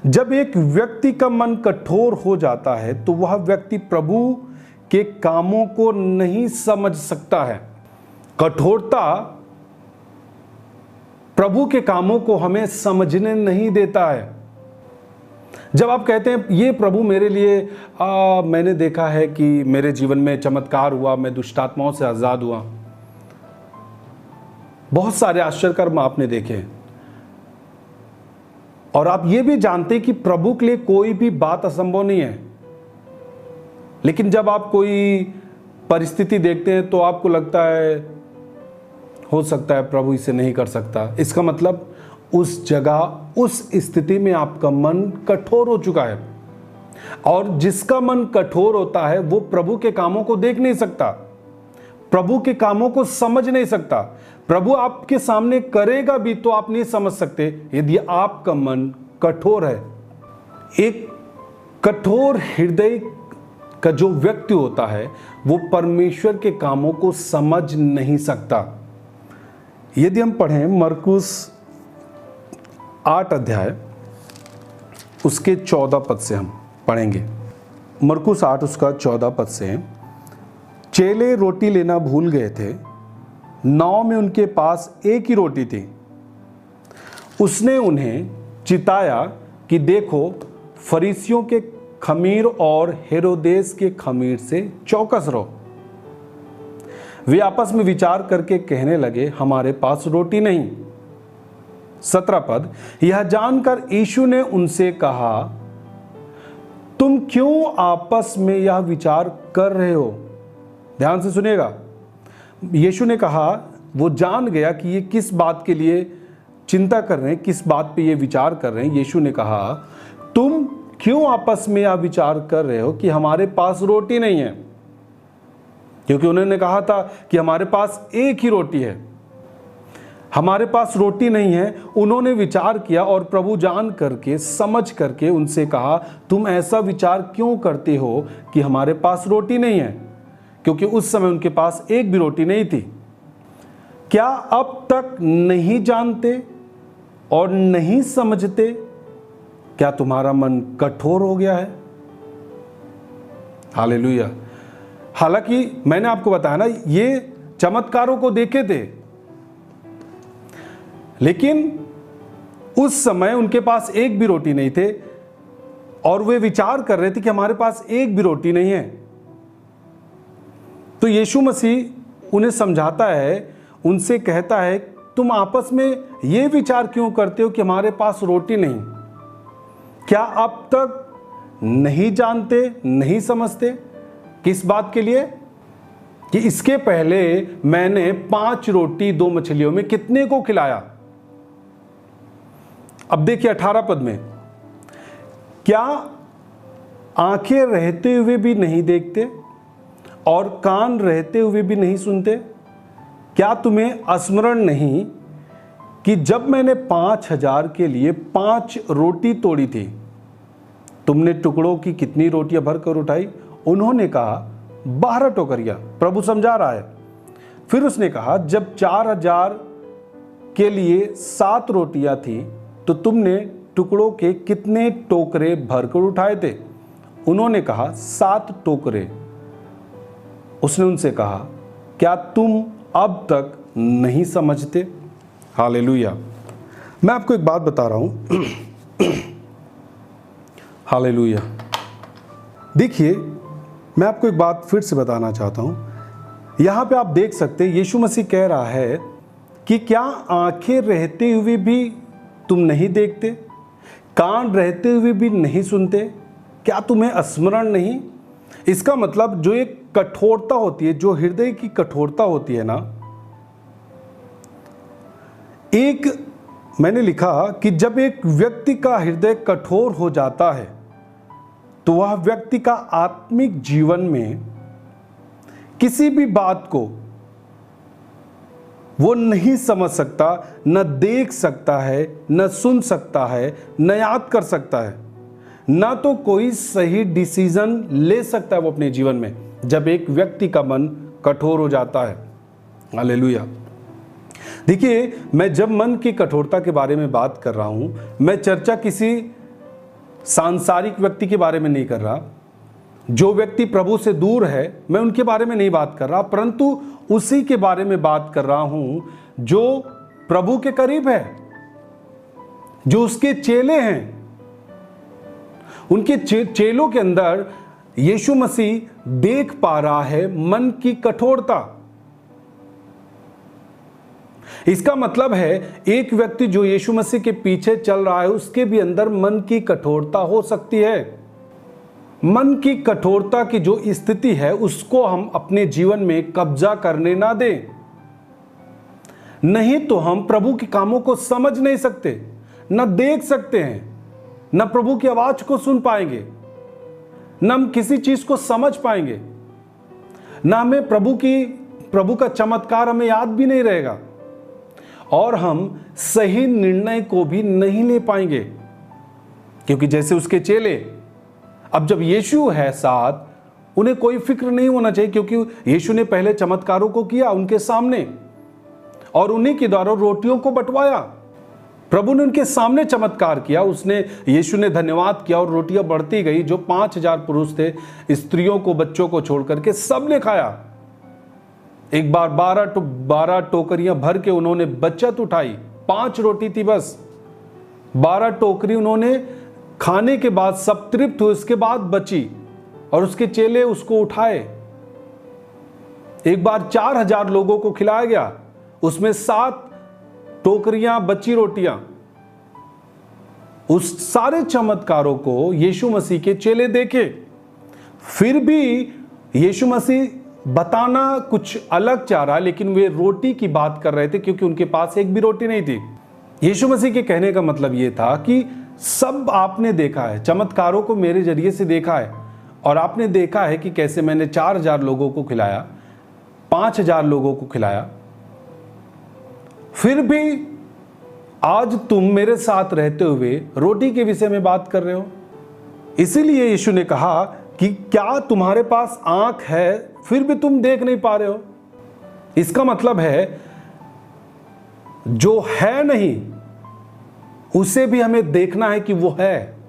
जब एक व्यक्ति का मन कठोर हो जाता है तो वह व्यक्ति प्रभु के कामों को नहीं समझ सकता है। कठोरता प्रभु के कामों को हमें समझने नहीं देता है। जब आप कहते हैं ये प्रभु मेरे लिए मैंने देखा है कि मेरे जीवन में चमत्कार हुआ, मैं दुष्टात्माओं से आजाद हुआ, बहुत सारे आश्चर्य कर्म आपने देखे और आप ये भी जानते हैं कि प्रभु के लिए कोई भी बात असंभव नहीं है। लेकिन जब आप कोई परिस्थिति देखते हैं तो आपको लगता है हो सकता है प्रभु इसे नहीं कर सकता। इसका मतलब उस जगह, उस स्थिति में आपका मन कठोर हो चुका है। और जिसका मन कठोर होता है वो प्रभु के कामों को देख नहीं सकता, प्रभु के कामों को समझ नहीं सकता। प्रभु आपके सामने करेगा भी तो आप नहीं समझ सकते यदि आपका मन कठोर है। एक कठोर हृदय का जो व्यक्ति होता है वो परमेश्वर के कामों को समझ नहीं सकता। यदि हम पढ़ें मरकुस 8 अध्याय उसके 14 पद से हम पढ़ेंगे। मरकुस 8 उसका 14 पद से, चेले रोटी लेना भूल गए थे, नाव में उनके पास एक ही रोटी थी। उसने उन्हें चिताया कि देखो फरीसियों के खमीर और हेरोदेस के खमीर से चौकस रहो। वे आपस में विचार करके कहने लगे हमारे पास रोटी नहीं। 17 पद, यह जानकर यीशु ने उनसे कहा तुम क्यों आपस में यह विचार कर रहे हो। ध्यान से सुनिएगा। यीशु ने कहा, वो जान गया कि ये किस बात के लिए चिंता कर रहे हैं, किस बात पे ये विचार कर रहे हैं। यीशु ने कहा तुम क्यों आपस में यह विचार कर रहे हो कि हमारे पास रोटी नहीं है, क्योंकि उन्होंने कहा था कि हमारे पास एक ही रोटी है, हमारे पास रोटी नहीं है। उन्होंने विचार किया और प्रभु जान करके, समझ करके उनसे कहा तुम ऐसा विचार क्यों करते हो कि हमारे पास रोटी नहीं है, क्योंकि उस समय उनके पास एक भी रोटी नहीं थी। क्या अब तक नहीं जानते और नहीं समझते? क्या तुम्हारा मन कठोर हो गया है? हालेलुया। हालांकि मैंने आपको बताया ना, ये चमत्कारों को देखे थे, लेकिन उस समय उनके पास एक भी रोटी नहीं थे और वे विचार कर रहे थे कि हमारे पास एक भी रोटी नहीं है। तो यीशु मसीह उन्हें समझाता है, उनसे कहता है तुम आपस में ये विचार क्यों करते हो कि हमारे पास रोटी नहीं? क्या अब तक नहीं जानते, नहीं समझते? किस बात के लिए? कि इसके पहले मैंने 5 रोटी 2 मछलियों में कितने को खिलाया। अब देखिए 18 पद में, क्या आंखें रहते हुए भी नहीं देखते और कान रहते हुए भी नहीं सुनते? क्या तुम्हें स्मरण नहीं कि जब मैंने 5000 के लिए 5 रोटी तोड़ी थी, तुमने टुकड़ों की कितनी रोटियां भरकर उठाई? उन्होंने कहा 12 टोकरियां। प्रभु समझा रहा है। फिर उसने कहा जब 4000 के लिए 7 रोटियां थी तो तुमने टुकड़ों के कितने टोकरे भरकर उठाए थे? उन्होंने कहा 7 टोकरे। उसने उनसे कहा क्या तुम अब तक नहीं समझते? हालेलुया। मैं आपको एक बात बता रहा हूं। हालेलुया। देखिए, मैं आपको एक बात फिर से बताना चाहता हूं। यहां पे आप देख सकते हैं यीशु मसीह कह रहा है कि क्या आंखें रहते हुए भी तुम नहीं देखते, कान रहते हुए भी नहीं सुनते? क्या तुम्हें स्मरण नहीं? इसका मतलब जो एक कठोरता होती है, जो हृदय की कठोरता होती है ना, मैंने लिखा कि जब एक व्यक्ति का हृदय कठोर हो जाता है तो वह व्यक्ति का आत्मिक जीवन में किसी भी बात को वो नहीं समझ सकता, न देख सकता है, न सुन सकता है, न याद कर सकता है, न तो कोई सही डिसीजन ले सकता है वो अपने जीवन में, जब एक व्यक्ति का मन कठोर हो जाता है। हालेलुया। देखिए, मैं जब मन की कठोरता के बारे में बात कर रहा हूं, मैं चर्चा किसी सांसारिक व्यक्ति के बारे में नहीं कर रहा, जो व्यक्ति प्रभु से दूर है मैं उनके बारे में नहीं बात कर रहा, परंतु उसी के बारे में बात कर रहा हूं जो प्रभु के करीब है, जो उसके चेले हैं। उनके चेलों के अंदर यीशु मसीह देख पा रहा है मन की कठोरता। इसका मतलब है एक व्यक्ति जो यीशु मसीह के पीछे चल रहा है उसके भी अंदर मन की कठोरता हो सकती है। मन की कठोरता की जो स्थिति है उसको हम अपने जीवन में कब्जा करने ना दें, नहीं तो हम प्रभु के कामों को समझ नहीं सकते, न देख सकते हैं, न प्रभु की आवाज को सुन पाएंगे, न हम किसी चीज को समझ पाएंगे, न हमें प्रभु का चमत्कार हमें याद भी नहीं रहेगा और हम सही निर्णय को भी नहीं ले पाएंगे। क्योंकि जैसे उसके चेले, अब जब यीशु है साथ उन्हें कोई फिक्र नहीं होना चाहिए, क्योंकि यीशु ने पहले चमत्कारों को किया उनके सामने और उन्हीं के द्वारा रोटियों को बंटवाया। प्रभु ने उनके सामने चमत्कार किया, यीशु ने धन्यवाद किया और रोटियां बढ़ती गई। जो 5000 पुरुष थे, स्त्रियों को बच्चों को छोड़ करके सबने खाया। एक बार 12 टोकरियां भर के उन्होंने बचत उठाई, 5 रोटी थी बस, 12 टोकरी उन्होंने खाने के बाद सब तृप्त हुए, उसके बाद बची और उसके चेले उसको उठाए। एक बार 4000 लोगों को खिलाया गया, उसमें 7 टोकरियां बची रोटियां। उस सारे चमत्कारों को यीशु मसीह के चेले देखे, फिर भी यीशु मसीह बताना कुछ अलग चाह रहा, लेकिन वे रोटी की बात कर रहे थे क्योंकि उनके पास एक भी रोटी नहीं थी। यीशु मसीह के कहने का मतलब यह था कि सब आपने देखा है, चमत्कारों को मेरे जरिए से देखा है और आपने देखा है कि कैसे मैंने 4000 लोगों को खिलाया, 5000 लोगों को खिलाया, फिर भी आज तुम मेरे साथ रहते हुए रोटी के विषय में बात कर रहे हो। इसीलिए यीशु ने कहा कि क्या तुम्हारे पास आंख है फिर भी तुम देख नहीं पा रहे हो। इसका मतलब है जो है नहीं उसे भी हमें देखना है कि वो है।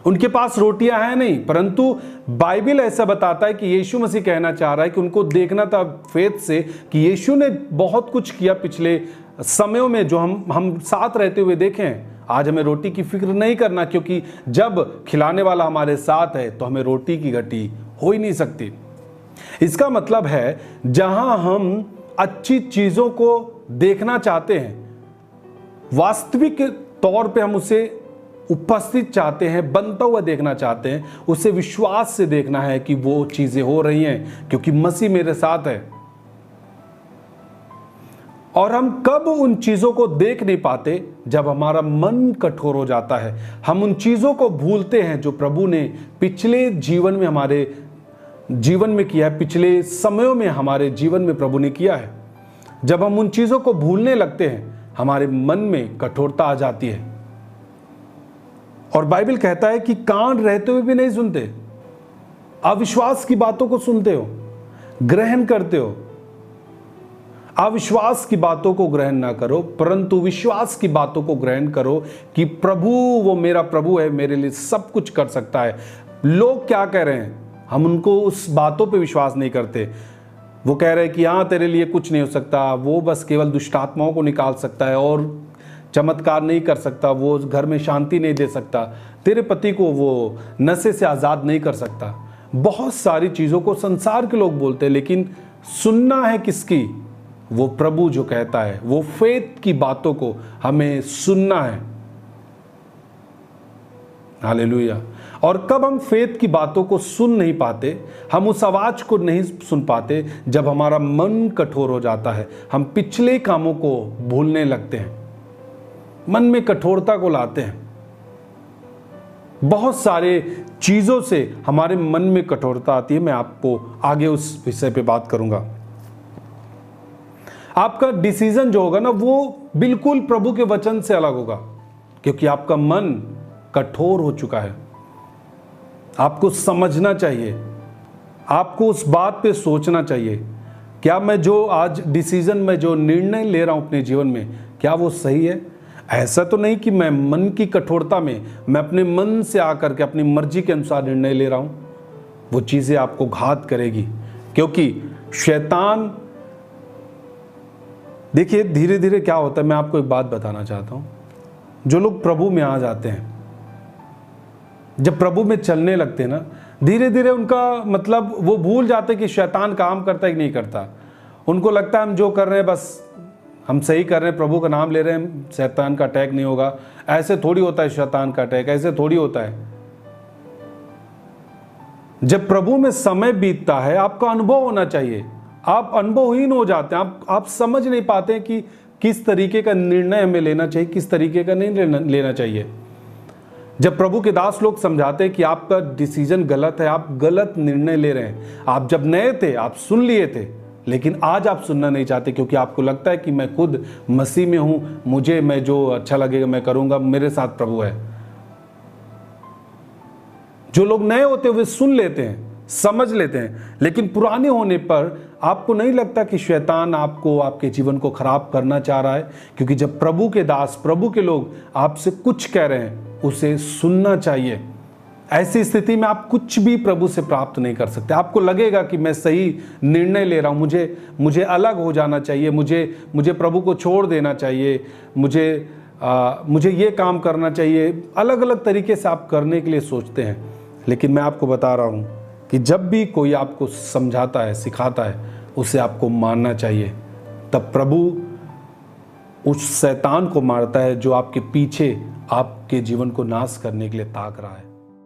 उनके पास रोटियां हैं नहीं, परंतु बाइबल ऐसा बताता है कि यीशु मसीह कहना चाह रहा है कि उनको देखना था फेथ से कि यीशु ने बहुत कुछ किया पिछले समयों में जो हम साथ रहते हुए देखें। आज हमें रोटी की फिक्र नहीं करना, क्योंकि जब खिलाने वाला हमारे साथ है तो हमें रोटी की घटी हो ही नहीं सकती। इसका मतलब है जहां हम अच्छी चीजों को देखना चाहते हैं, वास्तविक तौर पे हम उसे उपस्थित चाहते हैं, बनता हुआ देखना चाहते हैं, उसे विश्वास से देखना है कि वो चीजें हो रही हैं क्योंकि मसीह मेरे साथ है। और हम कब उन चीजों को देख नहीं पाते? जब हमारा मन कठोर हो जाता है, हम उन चीजों को भूलते हैं जो प्रभु ने पिछले जीवन में हमारे जीवन में किया है, पिछले समयों में हमारे जीवन में प्रभु ने किया है। जब हम उन चीजों को भूलने लगते हैं हमारे मन में कठोरता आ जाती है। और बाइबल कहता है कि कान रहते हुए भी नहीं सुनते, अविश्वास की बातों को सुनते हो, ग्रहण करते हो। अविश्वास की बातों को ग्रहण ना करो, परंतु विश्वास की बातों को ग्रहण करो कि प्रभु, वो मेरा प्रभु है, मेरे लिए सब कुछ कर सकता है। लोग क्या कह रहे हैं, हम उनको उस बातों पे विश्वास नहीं करते। वो कह रहे हैं कि हाँ तेरे लिए कुछ नहीं हो सकता, वो बस केवल दुष्ट आत्माओं को निकाल सकता है और चमत्कार नहीं कर सकता, वो घर में शांति नहीं दे सकता, तेरे पति को वो नशे से आज़ाद नहीं कर सकता। बहुत सारी चीज़ों को संसार के लोग बोलते हैं, लेकिन सुनना है किसकी? वो प्रभु जो कहता है, वो फेथ की बातों को हमें सुनना है। हालेलुया। और कब हम फेथ की बातों को सुन नहीं पाते, हम उस आवाज को नहीं सुन पाते, जब हमारा मन कठोर हो जाता है, हम पिछले कामों को भूलने लगते हैं, मन में कठोरता को लाते हैं। बहुत सारे चीजों से हमारे मन में कठोरता आती है। मैं आपको आगे उस विषय पे बात करूंगा। आपका डिसीजन जो होगा ना, वो बिल्कुल प्रभु के वचन से अलग होगा, क्योंकि आपका मन कठोर हो चुका है। आपको समझना चाहिए, आपको उस बात पे सोचना चाहिए, क्या मैं जो आज डिसीजन में जो निर्णय ले रहा हूं अपने जीवन में, क्या वो सही है? ऐसा तो नहीं कि मैं मन की कठोरता में, मैं अपने मन से आकर के अपनी मर्जी के अनुसार निर्णय ले रहा हूं। वो चीजें आपको घात करेगी, क्योंकि शैतान, देखिए धीरे धीरे क्या होता है, मैं आपको एक बात बताना चाहता हूं। जो लोग प्रभु में आ जाते हैं, जब प्रभु में चलने लगते हैं ना, धीरे धीरे उनका मतलब वो भूल जाते कि शैतान काम करता है कि नहीं करता। उनको लगता है हम जो कर रहे हैं बस हम सही कर रहे हैं, प्रभु का नाम ले रहे हैं, शैतान का अटैक नहीं होगा। ऐसे थोड़ी होता है शैतान का अटैक, ऐसे थोड़ी होता है। जब प्रभु में समय बीतता है, आपका अनुभव होना चाहिए। आप अनुभवहीन हो जाते हैं, आप समझ नहीं पाते कि किस तरीके का निर्णय हमें लेना चाहिए, किस तरीके का नहीं लेना चाहिए। जब प्रभु के दास लोग समझाते हैं कि आपका डिसीजन गलत है, आप गलत निर्णय ले रहे हैं। आप जब नए थे आप सुन लिए थे, लेकिन आज आप सुनना नहीं चाहते, क्योंकि आपको लगता है कि मैं खुद मसीह में हूं, मैं जो अच्छा लगेगा मैं करूंगा, मेरे साथ प्रभु है। जो लोग नए होते हैं वे सुन लेते हैं, समझ लेते हैं, लेकिन पुराने होने पर आपको नहीं लगता कि शैतान आपको, आपके जीवन को खराब करना चाह रहा है। क्योंकि जब प्रभु के दास, प्रभु के लोग आपसे कुछ कह रहे हैं, उसे सुनना चाहिए। ऐसी स्थिति में आप कुछ भी प्रभु से प्राप्त नहीं कर सकते। आपको लगेगा कि मैं सही निर्णय ले रहा हूं, मुझे अलग हो जाना चाहिए, मुझे प्रभु को छोड़ देना चाहिए, मुझे ये काम करना चाहिए। अलग अलग तरीके से आप करने के लिए सोचते हैं। लेकिन मैं आपको बता रहा हूं कि जब भी कोई आपको समझाता है, सिखाता है, उसे आपको मानना चाहिए। तब प्रभु उस शैतान को मारता है जो आपके पीछे आपके जीवन को नाश करने के लिए ताक रहा है।